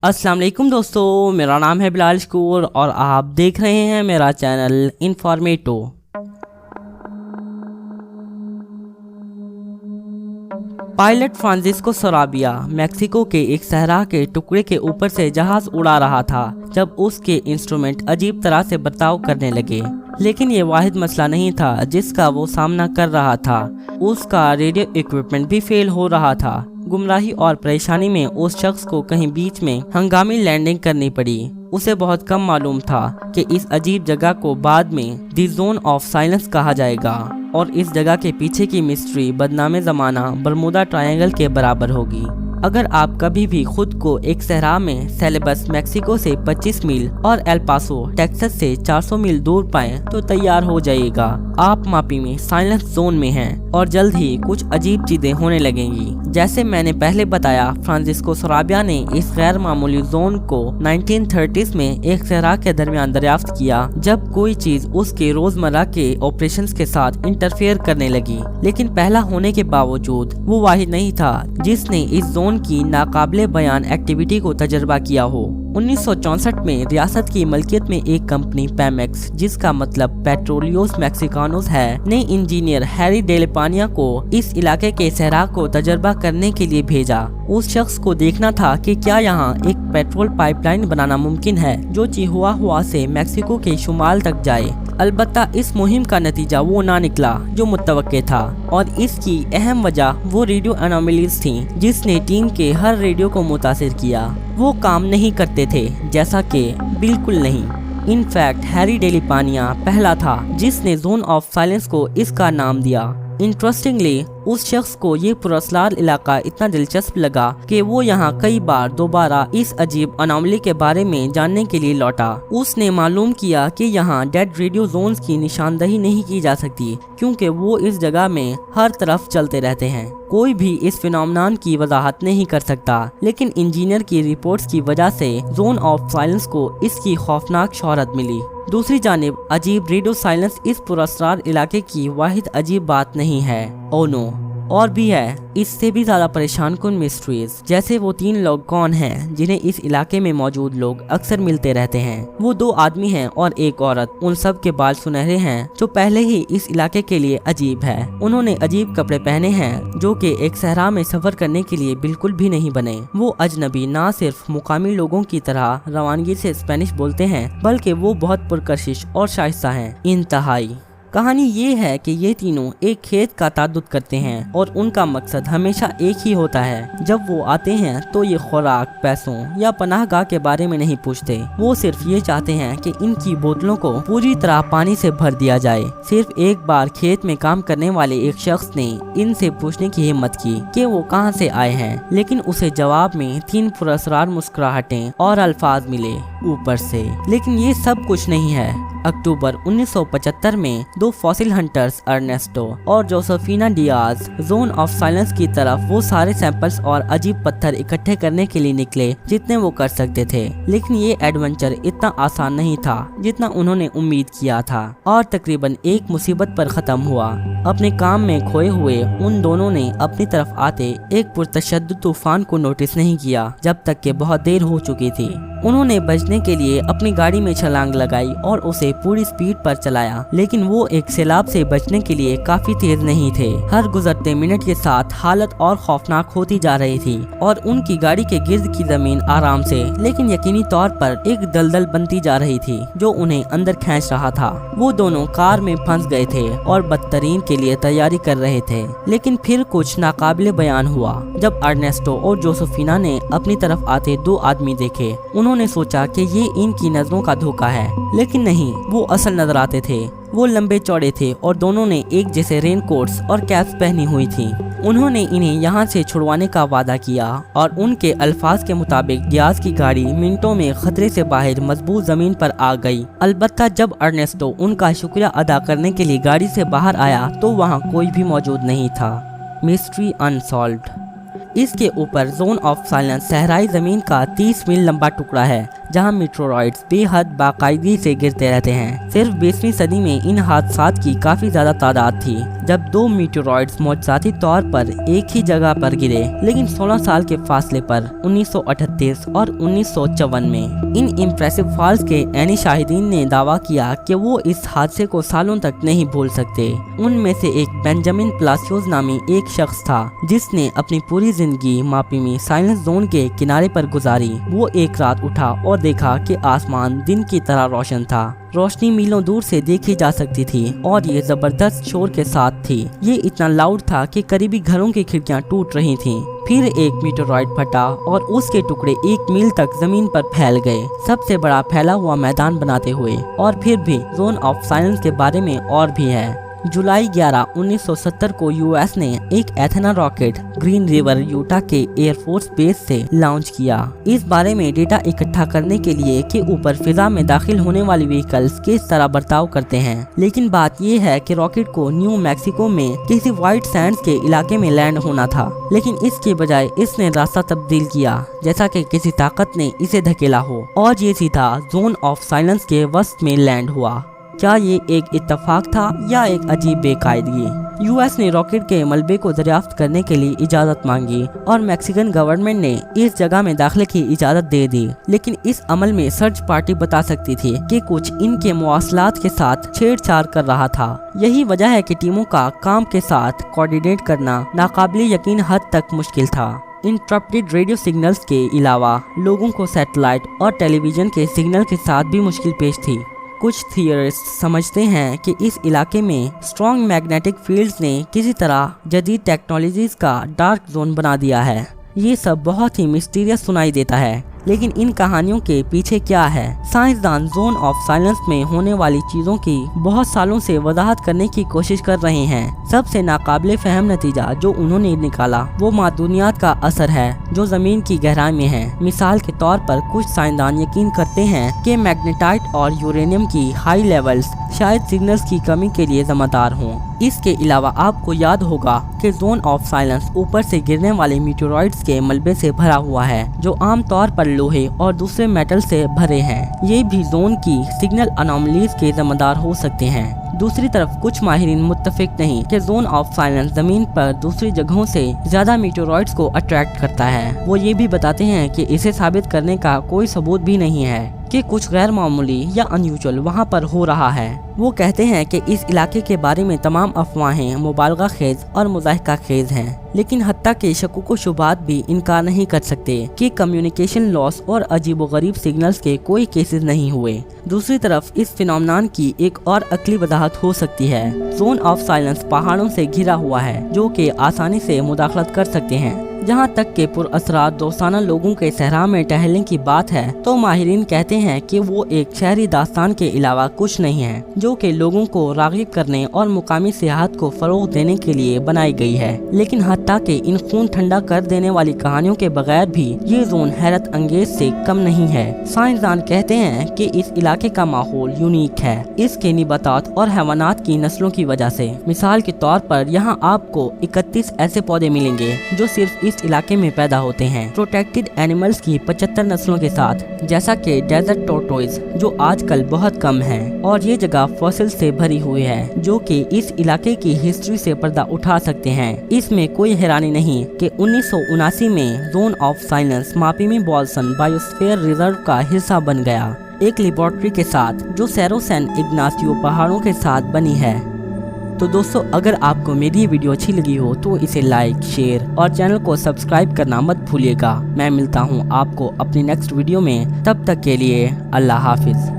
अस्सलाम वालेकुम दोस्तों, मेरा नाम है बिलाल शकूर और आप देख रहे हैं मेरा चैनल इन्फॉर्मेटो। पायलट फ्रांसिस्को सोराबिया मैक्सिको के एक सहरा के टुकड़े के ऊपर से जहाज उड़ा रहा था जब उसके इंस्ट्रूमेंट अजीब तरह से बर्ताव करने लगे। लेकिन ये वाहिद मसला नहीं था जिसका वो सामना कर रहा था। उसका रेडियो इक्विपमेंट भी फेल हो रहा था। गुमराही और परेशानी में उस शख्स को कहीं बीच में हंगामी लैंडिंग करनी पड़ी। उसे बहुत कम मालूम था कि इस अजीब जगह को बाद में द जोन ऑफ साइलेंस कहा जाएगा और इस जगह के पीछे की मिस्ट्री बदनामे ज़माना बरमुदा ट्रायंगल के बराबर होगी। अगर आप कभी भी खुद को एक सहरा में सेलेबस मैक्सिको से 25 मील और एल पासो टेक्सास से 400 मील दूर पाएं तो तैयार हो जाइएगा। आप मापी में साइलेंस जोन में हैं और जल्द ही कुछ अजीब चीजें होने लगेंगी। जैसे मैंने पहले बताया, फ्रांसिस्को सोराबिया ने इस गैर मामूली जोन को 1930s में एक सहरा के दरमियान दरियाफ्त किया जब कोई चीज उसके रोजमर्रा के ऑपरेशंस के साथ इंटरफेयर करने लगी। लेकिन पहला होने के बावजूद वो वाहिद नहीं था जिसने इस जोन की नाकाबिले बयान एक्टिविटी को तजर्बा किया हो। 1964 में रियासत की मलकियत में एक कंपनी पेमेक्स, जिसका मतलब पेट्रोलियोस मैक्सिकानोस है, ने इंजीनियर हैरी डेलेपानिया को इस इलाके के सहरा को तजर्बा करने के लिए भेजा। उस शख्स को देखना था कि क्या यहाँ एक पेट्रोल पाइपलाइन बनाना मुमकिन है जो चिहुआहुआ से मैक्सिको के शुमाल तक जाए। अलबत्ता इस मुहिम का नतीजा वो ना निकला जो मुतवक्के था और इसकी अहम वजह वो रेडियो एनोमलीज थी जिसने टीम के हर रेडियो को मुतासिर किया। वो काम नहीं करते थे, जैसा कि बिल्कुल नहीं। इनफैक्ट हैरी डेलेपानिया पहला था जिसने जोन ऑफ साइलेंस को इसका नाम दिया। इंटरेस्टिंगली उस शख्स को ये पुरस्कार इलाका इतना दिलचस्प लगा कि वो यहाँ कई बार दोबारा इस अजीब अनोमली के बारे में जानने के लिए लौटा। उसने मालूम किया कि यहाँ डेड रेडियो जोन्स की निशानदही नहीं की जा सकती क्योंकि वो इस जगह में हर तरफ चलते रहते हैं। कोई भी इस फिनोमेनन की वजाहत नहीं कर सकता, लेकिन इंजीनियर की रिपोर्ट्स की वजह से जोन ऑफ साइलेंस को इसकी खौफनाक शोहरत मिली। दूसरी जानिब अजीब रेडियो साइलेंस इस पुरस्कार इलाके की वाहिद अजीब बात नहीं है। ओ नो, और भी है इससे भी ज्यादा परेशान कुन मिस्ट्रीज। जैसे वो 3 लोग कौन हैं जिन्हें इस इलाके में मौजूद लोग अक्सर मिलते रहते हैं। वो 2 आदमी हैं और एक औरत। उन सब के बाल सुनहरे हैं जो पहले ही इस इलाके के लिए अजीब है। उन्होंने अजीब कपड़े पहने हैं जो कि एक सहरा में सफर करने के लिए बिल्कुल भी नहीं बने। वो अजनबी ना सिर्फ मुकामी लोगों की तरह रवानगी से स्पेनिश बोलते हैं बल्कि वो बहुत पुरकशिश और शाइस्ता हैं इंतहाई। कहानी ये है कि ये तीनों एक खेत का ताद्दुद करते हैं और उनका मकसद हमेशा एक ही होता है। जब वो आते हैं तो ये खुराक, पैसों या पनाहगाह के बारे में नहीं पूछते। वो सिर्फ ये चाहते हैं कि इनकी बोतलों को पूरी तरह पानी से भर दिया जाए। सिर्फ एक बार खेत में काम करने वाले एक शख्स ने इनसे पूछने की हिम्मत की कि वो कहाँ से आए हैं, लेकिन उसे जवाब में 3 पुरस्कार मुस्कुराहटें और अल्फाज मिले ऊपर से। लेकिन ये सब कुछ नहीं है। अक्टूबर 1975 में 2 फॉसिल हंटर्स अर्नेस्टो और Josefina Diaz zone of silence की तरफ वो सारे सैंपल्स और अजीब पत्थर इकट्ठे करने के लिए निकले जितने वो कर सकते थे। लेकिन ये एडवेंचर इतना आसान नहीं था जितना उन्होंने उम्मीद किया था और तकरीबन एक मुसीबत पर खत्म हुआ। अपने काम में खोए हुए उन दोनों ने अपनी तरफ आते एक पुरतशद्दुद तूफान को नोटिस नहीं किया जब तक कि बहुत देर हो चुकी थी। उन्होंने बचने के लिए अपनी गाड़ी में छलांग लगाई और उसे पूरी स्पीड पर चलाया, लेकिन वो एक सैलाब से बचने के लिए काफी तेज नहीं थे। हर गुजरते मिनट के साथ हालत और खौफनाक होती जा रही थी और उनकी गाड़ी के गिर्द की जमीन आराम से लेकिन यकीनी तौर पर एक दलदल बनती जा रही थी जो उन्हें अंदर खींच रहा था। वो दोनों कार में फंस गए थे और बदतरीन के लिए तैयारी कर रहे थे। लेकिन फिर कुछ नाकाबिले बयान हुआ जब अर्नेस्टो और जोसेफिना ने अपनी तरफ आते 2 आदमी देखे। उन्होंने सोचा कि ये इनकी नजरों का धोखा है, लेकिन नहीं, वो असल नजर आते थे। वो लंबे चौड़े थे और दोनों ने एक जैसे रेन कोट्स और कैप्स पहनी हुई थी। उन्होंने इन्हें यहाँ से छुड़वाने का वादा किया और उनके अल्फाज के मुताबिक डियाज की गाड़ी मिनटों में खतरे से बाहर मजबूत जमीन पर आ गई। अलबत्ता जब अर्नेस्टो उनका शुक्रिया अदा करने के लिए गाड़ी से बाहर आया तो वहाँ कोई भी मौजूद नहीं था। Mystery unsolved. इसके ऊपर जोन ऑफ साइलेंस सहराई जमीन का 30 मील लंबा टुकड़ा है जहां मीटरोइड्स बेहद बाकायदगी से गिरते रहते हैं। सिर्फ 20वीं सदी में इन हादसात की काफी ज्यादा तादाद थी, जब 2 मीटरोइड्स मौजूदाती तौर पर एक ही जगह पर गिरे, लेकिन 16 साल के फासले पर 1938 और 1954 में। इन इम्प्रेसिव फॉल्स के एनी शाहिदीन ने दावा किया कि वो इस हादसे को सालों तक नहीं भूल सकते। उनमें से एक बेंजामिन प्लासियोस नामी एक शख्स था जिसने अपनी पूरी जिंदगी मापी में साइलेंस जोन के किनारे पर गुजारी। वो एक रात उठा और देखा कि आसमान दिन की तरह रोशन था। रोशनी मीलों दूर से देखी जा सकती थी और ये जबरदस्त शोर के साथ थी। ये इतना लाउड था कि करीबी घरों की खिड़कियां टूट रही थीं। फिर एक मीटरोइड फटा और उसके टुकड़े 1 मील तक जमीन पर फैल गए, सबसे बड़ा फैला हुआ मैदान बनाते हुए। और फिर भी जोन ऑफ साइलेंस के बारे में और भी है। जुलाई 11, 1970 को यूएस ने एक Athena rocket green river Utah के एयरफोर्स बेस से लॉन्च किया। इस बारे में डेटा इकट्ठा करने के लिए कि ऊपर फिजा में दाखिल होने वाली व्हीकल्स किस तरह बर्ताव करते हैं। लेकिन बात यह है कि रॉकेट को न्यू मैक्सिको में किसी व्हाइट सैंड्स के इलाके में लैंड होना था, लेकिन इसके बजाय इसने रास्ता तब्दील किया जैसा कि किसी ताकत ने इसे धकेला हो, और ये सीधा जोन ऑफ साइलेंस के वसत में लैंड हुआ। क्या ये एक इत्तेफाक था या एक अजीब बेकायदगी? यूएस ने रॉकेट के मलबे को दरियाफ्त करने के लिए इजाजत मांगी और मैक्सिकन गवर्नमेंट ने इस जगह में दाखिले की इजाजत दे दी, लेकिन इस अमल में सर्च पार्टी बता सकती थी कि कुछ इनके मवासलात के साथ छेड़छाड़ कर रहा था। यही वजह है कि टीमों का काम के साथ कोऑर्डिनेट करना नाकाबिले यकीन हद तक मुश्किल था। इंटरप्टेड रेडियो सिग्नल्स के अलावा लोगों को सैटेलाइट और टेलीविजन के सिग्नल के साथ भी मुश्किल पेश थी। कुछ थियरिस्ट समझते हैं कि इस इलाके में स्ट्रॉन्ग मैग्नेटिक फील्ड्स ने किसी तरह जदीद टेक्नोलॉजीज का डार्क जोन बना दिया है। ये सब बहुत ही मिस्टीरियस सुनाई देता है, लेकिन इन कहानियों के पीछे क्या है? साइंसदान जोन ऑफ साइलेंस में होने वाली चीजों की बहुत सालों से वजाहत करने की कोशिश कर रहे हैं। सबसे नाकाबिले फहम नतीजा जो उन्होंने निकाला वो मादूनियात का असर है जो जमीन की गहराई में है। मिसाल के तौर पर कुछ साइंसदान यकीन करते हैं कि मैग्नेटाइट और यूरेनियम की हाई लेवल्स शायद सिग्नल्स की कमी के लिए जिम्मेदार हों। इसके अलावा आपको याद होगा कि जोन ऑफ साइलेंस ऊपर से गिरने वाले मीटरोइड्स के मलबे से भरा हुआ है जो आमतौर पर लोहे और दूसरे मेटल से भरे हैं। ये भी जोन की सिग्नल अनोमलीज के जिम्मेदार हो सकते हैं। दूसरी तरफ कुछ माहिरीन मुत्तफिक नहीं कि जोन ऑफ साइलेंस जमीन पर दूसरी जगहों से ज्यादा मीटरोइड्स को अट्रैक्ट करता है। वो ये भी बताते हैं कि इसे साबित करने का कोई सबूत भी नहीं है कि कुछ गैर मामूली या अनयूजुअल वहाँ पर हो रहा है। वो कहते हैं कि इस इलाके के बारे में तमाम अफवाहें मुबालगा खेज और मुज़ाहिका खेज हैं, लेकिन हत्ता के शकुक व शुबात भी इनकार नहीं कर सकते कि कम्युनिकेशन लॉस और अजीबोगरीब सिग्नल्स के कोई केसेस नहीं हुए। दूसरी तरफ इस फिनोमेनन की एक और अकली वजाहत हो सकती है। जोन ऑफ साइलेंस पहाड़ों से घिरा हुआ है जो कि आसानी से मुदाखलत कर सकते हैं। जहाँ तक के पुरअसरार दोस्ताना लोगों के सहरा में टहलने की बात है तो माहिरीन कहते हैं कि वो एक शहरी दास्तान के अलावा कुछ नहीं है जो कि लोगों को राग़िब करने और मुकामी सियाहत को फरोग देने के लिए बनाई गई है। लेकिन हत्ता के इन खून ठंडा कर देने वाली कहानियों के बगैर भी ये जोन हैरत अंगेज से कम नहीं है। साइंसदान कहते हैं कि इस इलाके का माहौल यूनिक है इसके निबातात और हैवानात की नस्लों की वजह से। मिसाल के तौर पर यहाँ आपको 31 ऐसे पौधे मिलेंगे जो सिर्फ इस इलाके में पैदा होते हैं। प्रोटेक्टेड एनिमल्स की 75 नस्लों के साथ, जैसा कि डेजर्ट टोर्टोइज जो आजकल बहुत कम है, और ये जगह फॉसिल से भरी हुई है जो कि इस इलाके की हिस्ट्री से पर्दा उठा सकते हैं। इसमें कोई हैरानी नहीं कि 1979 में Zone of Silence Mapimi Bolson Biosphere Reserve का हिस्सा बन गया, एक लेबोरेटरी के साथ जो सेरो सैन इग्नासियो पहाड़ों के साथ बनी है। तो दोस्तों, अगर आपको मेरी वीडियो अच्छी लगी हो तो इसे लाइक, शेयर और चैनल को सब्सक्राइब करना मत भूलिएगा। मैं मिलता हूँ आपको अपनी नेक्स्ट वीडियो में, तब तक के लिए अल्लाह हाफिज।